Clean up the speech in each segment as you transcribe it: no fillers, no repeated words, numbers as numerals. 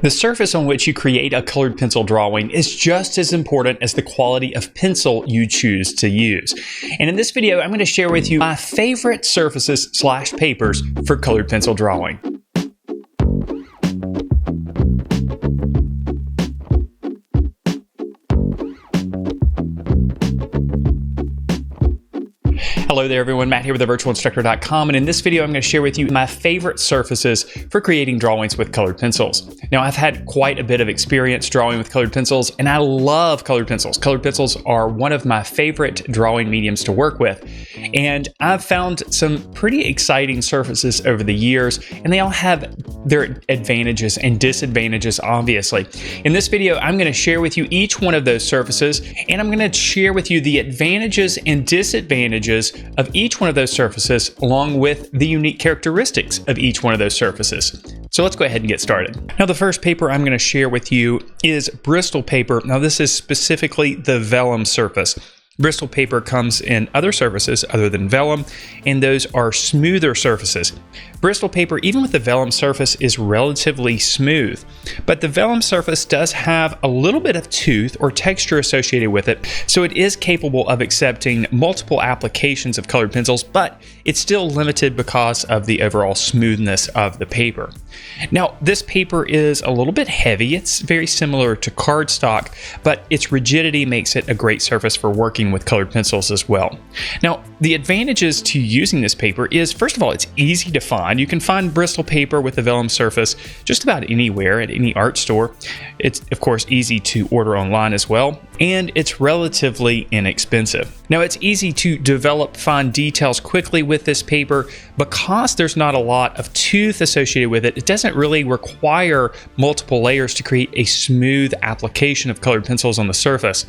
The surface on which you create a colored pencil drawing is just as important as the quality of pencil you choose to use. And in this video, I'm going to share with you my favorite surfaces/papers for colored pencil drawing. Hello there everyone, Matt here with thevirtualinstructor.com, and in this video I'm going to share with you my favorite surfaces for creating drawings with colored pencils. Now I've had quite a bit of experience drawing with colored pencils, and I love colored pencils. Colored pencils are one of my favorite drawing mediums to work with, and I've found some pretty exciting surfaces over the years, and they all have their advantages and disadvantages, obviously. In this video I'm going to share with you each one of those surfaces, and I'm going to share with you the advantages and disadvantages of each one of those surfaces, along with the unique characteristics of each one of those surfaces. So let's go ahead and get started. Now the first paper I'm going to share with you is Bristol paper. Now this is specifically the vellum surface. Bristol paper comes in other surfaces other than vellum, and those are smoother surfaces. Bristol paper, even with the vellum surface, is relatively smooth, but the vellum surface does have a little bit of tooth or texture associated with it, so it is capable of accepting multiple applications of colored pencils, but it's still limited because of the overall smoothness of the paper. Now, this paper is a little bit heavy. It's very similar to cardstock, but its rigidity makes it a great surface for working with colored pencils as well. Now, the advantages to using this paper is, first of all, it's easy to find. You can find Bristol paper with the vellum surface just about anywhere at any art store. It's, of course, easy to order online as well, and it's relatively inexpensive. Now, it's easy to develop fine details quickly with this paper because there's not a lot of tooth associated with it. It doesn't really require multiple layers to create a smooth application of colored pencils on the surface.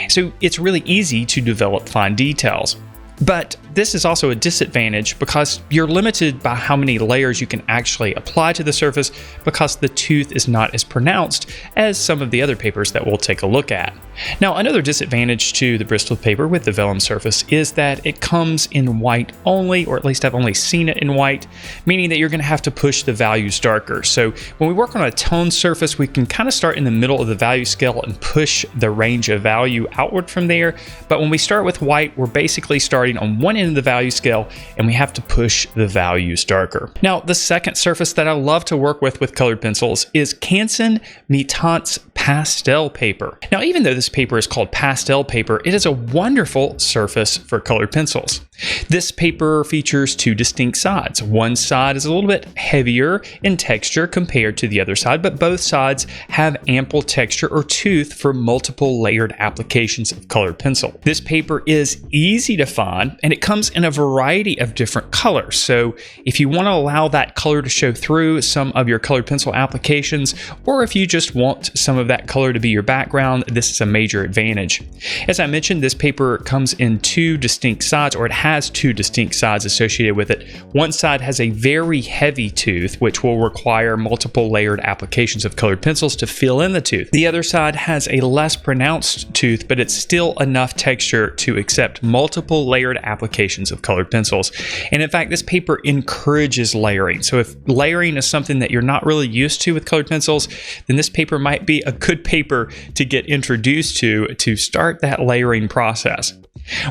So it's really easy to develop fine details. But this is also a disadvantage because you're limited by how many layers you can actually apply to the surface because the tooth is not as pronounced as some of the other papers that we'll take a look at. Now, another disadvantage to the Bristol paper with the vellum surface is that it comes in white only, or at least I've only seen it in white, meaning that you're going to have to push the values darker. So when we work on a tone surface, we can kind of start in the middle of the value scale and push the range of value outward from there. But when we start with white, we're basically starting on one end of the value scale, and we have to push the values darker. Now, the second surface that I love to work with colored pencils is Canson mi-teintes pastel paper. Now, even though this paper is called pastel paper, it is a wonderful surface for colored pencils. This paper features two distinct sides. One side is a little bit heavier in texture compared to the other side, but both sides have ample texture or tooth for multiple layered applications of colored pencil. This paper is easy to find, and it comes in a variety of different colors. So if you want to allow that color to show through some of your colored pencil applications, or if you just want some of that color to be your background, this is a major advantage. As I mentioned, this paper comes in two distinct sides, or it has two distinct sides associated with it. One side has a very heavy tooth, which will require multiple layered applications of colored pencils to fill in the tooth. The other side has a less pronounced tooth, but it's still enough texture to accept multiple layered applications of colored pencils. And in fact, this paper encourages layering. So if layering is something that you're not really used to with colored pencils, then this paper might be a good paper to get introduced to start that layering process.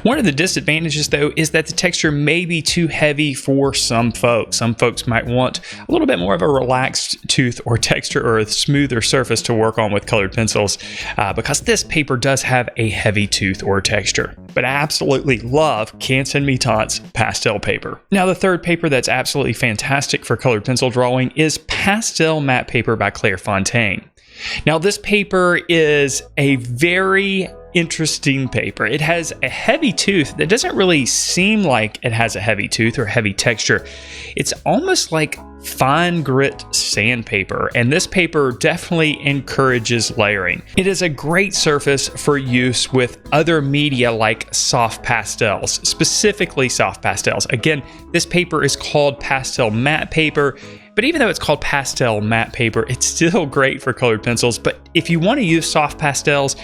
One of the disadvantages, though, is that the texture may be too heavy for some folks. Some folks might want a little bit more of a relaxed tooth or texture or a smoother surface to work on with colored pencils because this paper does have a heavy tooth or texture. But I absolutely love Canson mi-teintes pastel paper. Now, the third paper that's absolutely fantastic for colored pencil drawing is Pastel Matte Paper by Clairefontaine. Now, this paper is a very interesting paper. It has a heavy tooth that doesn't really seem like it has a heavy tooth or heavy texture. It's almost like fine grit sandpaper, and this paper definitely encourages layering. It is a great surface for use with other media like soft pastels, specifically soft pastels. Again, this paper is called pastel matte paper But even though it's called pastel matte paper, it's still great for colored pencils. But if you want to use soft pastels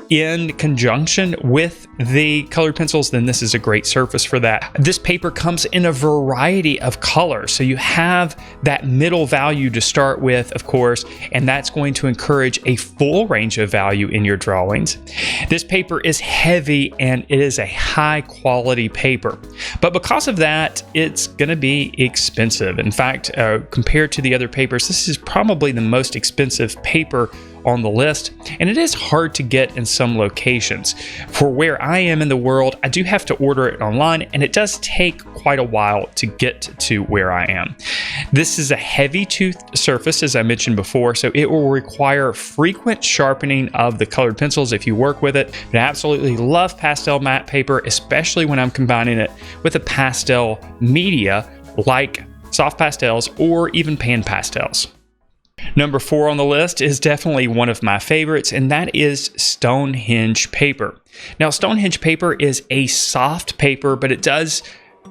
in conjunction with the colored pencils, then this is a great surface for that. This paper comes in a variety of colors, so you have that middle value to start with, of course, and that's going to encourage a full range of value in your drawings. This paper is heavy and it is a high quality paper, but because of that, it's going to be expensive. In fact, compared to the other papers, this is probably the most expensive paper on the list, and it is hard to get in some locations. For where I am in the world, I do have to order it online, and it does take quite a while to get to where I am. This is a heavy toothed surface, as I mentioned before, so it will require frequent sharpening of the colored pencils if you work with it. But I absolutely love pastel matte paper, especially when I'm combining it with a pastel media like soft pastels or even pan pastels. Number 4 on the list is definitely one of my favorites, and that is Stonehenge paper. Now, Stonehenge paper is a soft paper, but it does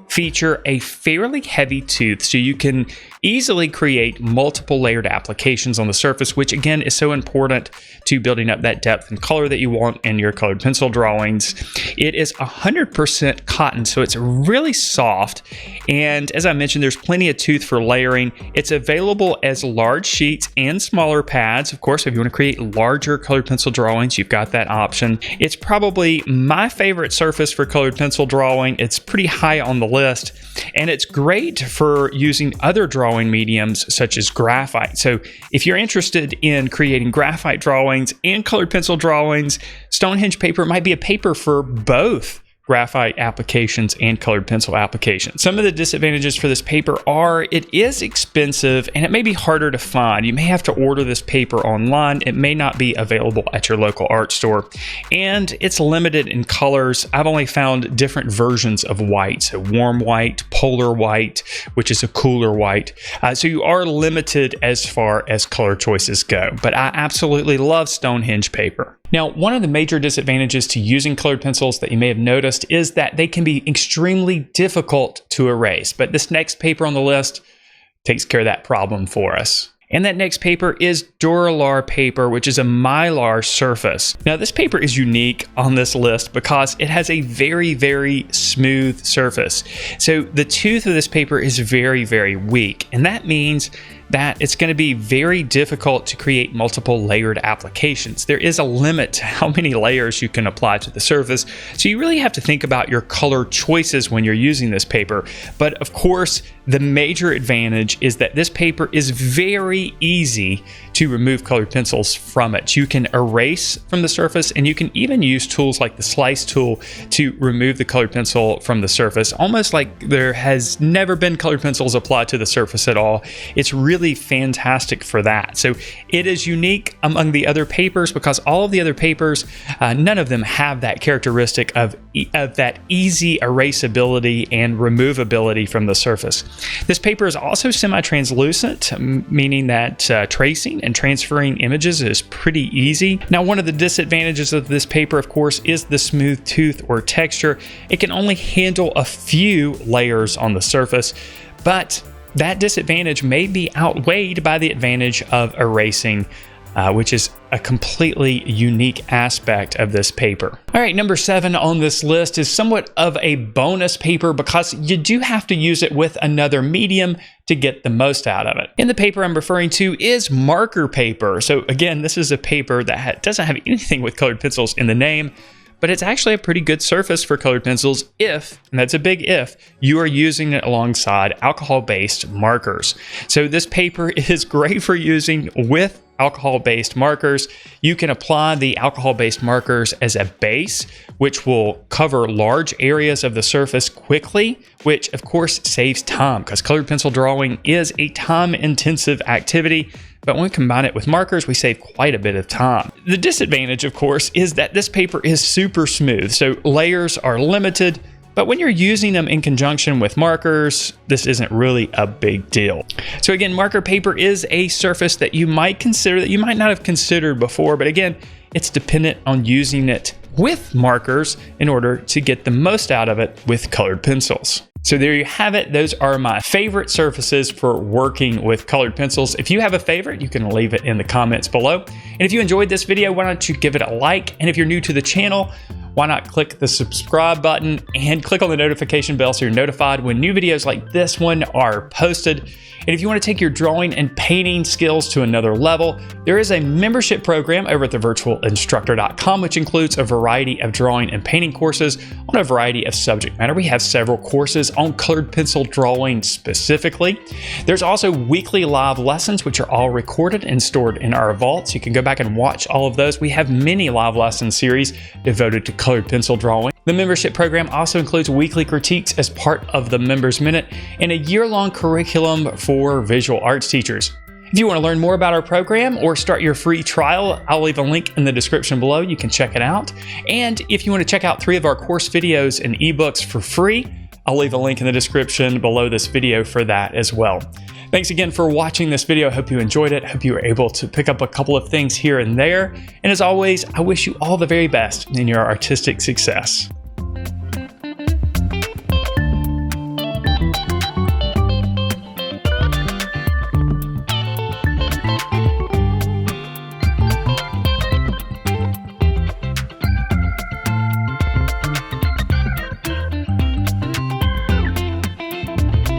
feature a fairly heavy tooth, so you can easily create multiple layered applications on the surface, which again is so important to building up that depth and color that you want in your colored pencil drawings. It is 100% cotton, so it's really soft, and as I mentioned, there's plenty of tooth for layering. It's available as large sheets and smaller pads. Of course, if you want to create larger colored pencil drawings, you've got that option. It's probably my favorite surface for colored pencil drawing. It's pretty high on the list, and it's great for using other drawing mediums such as graphite. So if you're interested in creating graphite drawings and colored pencil drawings, Stonehenge paper might be a paper for both graphite applications and colored pencil applications. Some of the disadvantages for this paper are it is expensive and it may be harder to find. You may have to order this paper online. It may not be available at your local art store, and it's limited in colors. I've only found different versions of white, so warm white, polar white, which is a cooler white. So you are limited as far as color choices go, but I absolutely love Stonehenge paper. Now, one of the major disadvantages to using colored pencils that you may have noticed is that they can be extremely difficult to erase, but this next paper on the list takes care of that problem for us. And that next paper is dura-lar paper, which is a mylar surface. Now, this paper is unique on this list because it has a very, very smooth surface. So the tooth of this paper is very, very weak, and that means that it's going to be very difficult to create multiple layered applications. There is a limit to how many layers you can apply to the surface, so you really have to think about your color choices when you're using this paper. But of course, the major advantage is that this paper is very easy to remove colored pencils from it. You can erase from the surface, and you can even use tools like the slice tool to remove the colored pencil from the surface, almost like there has never been colored pencils applied to the surface at all. It's really fantastic for that. So it is unique among the other papers because all of the other papers, none of them have that characteristic of that easy erasability and removability from the surface. This paper is also semi-translucent, meaning that tracing and transferring images is pretty easy. Now, one of the disadvantages of this paper, of course, is the smooth tooth or texture. It can only handle a few layers on the surface, but that disadvantage may be outweighed by the advantage of erasing, which is a completely unique aspect of this paper. All right, number 7 on this list is somewhat of a bonus paper because you do have to use it with another medium to get the most out of it. And the paper I'm referring to is marker paper. So again, this is a paper that doesn't have anything with colored pencils in the name, but it's actually a pretty good surface for colored pencils if, and that's a big if, you are using it alongside alcohol-based markers. So this paper is great for using with alcohol-based markers. You can apply the alcohol-based markers as a base, which will cover large areas of the surface quickly, which of course saves time because colored pencil drawing is a time-intensive activity. But when we combine it with markers, we save quite a bit of time. The disadvantage, of course, is that this paper is super smooth, so layers are limited. But when you're using them in conjunction with markers, this isn't really a big deal. So again, marker paper is a surface that you might consider that you might not have considered before, but again, it's dependent on using it with markers in order to get the most out of it with colored pencils. So there you have it. Those are my favorite surfaces for working with colored pencils. If you have a favorite, you can leave it in the comments below. And if you enjoyed this video, why don't you give it a like? And if you're new to the channel, why not click the subscribe button and click on the notification bell so you're notified when new videos like this one are posted. And if you want to take your drawing and painting skills to another level, there is a membership program over at thevirtualinstructor.com, which includes a variety of drawing and painting courses on a variety of subject matter. We have several courses on colored pencil drawing specifically. There's also weekly live lessons, which are all recorded and stored in our vault. So you can go back and watch all of those. We have many live lesson series devoted to colored pencil drawing. The membership program also includes weekly critiques as part of the Members Minute and a year-long curriculum for visual arts teachers. If you want to learn more about our program or start your free trial, I'll leave a link in the description below. You can check it out. And if you want to check out 3 of our course videos and ebooks for free, I'll leave a link in the description below this video for that as well. Thanks again for watching this video. I hope you enjoyed it. I hope you were able to pick up a couple of things here and there. And as always, I wish you all the very best in your artistic success.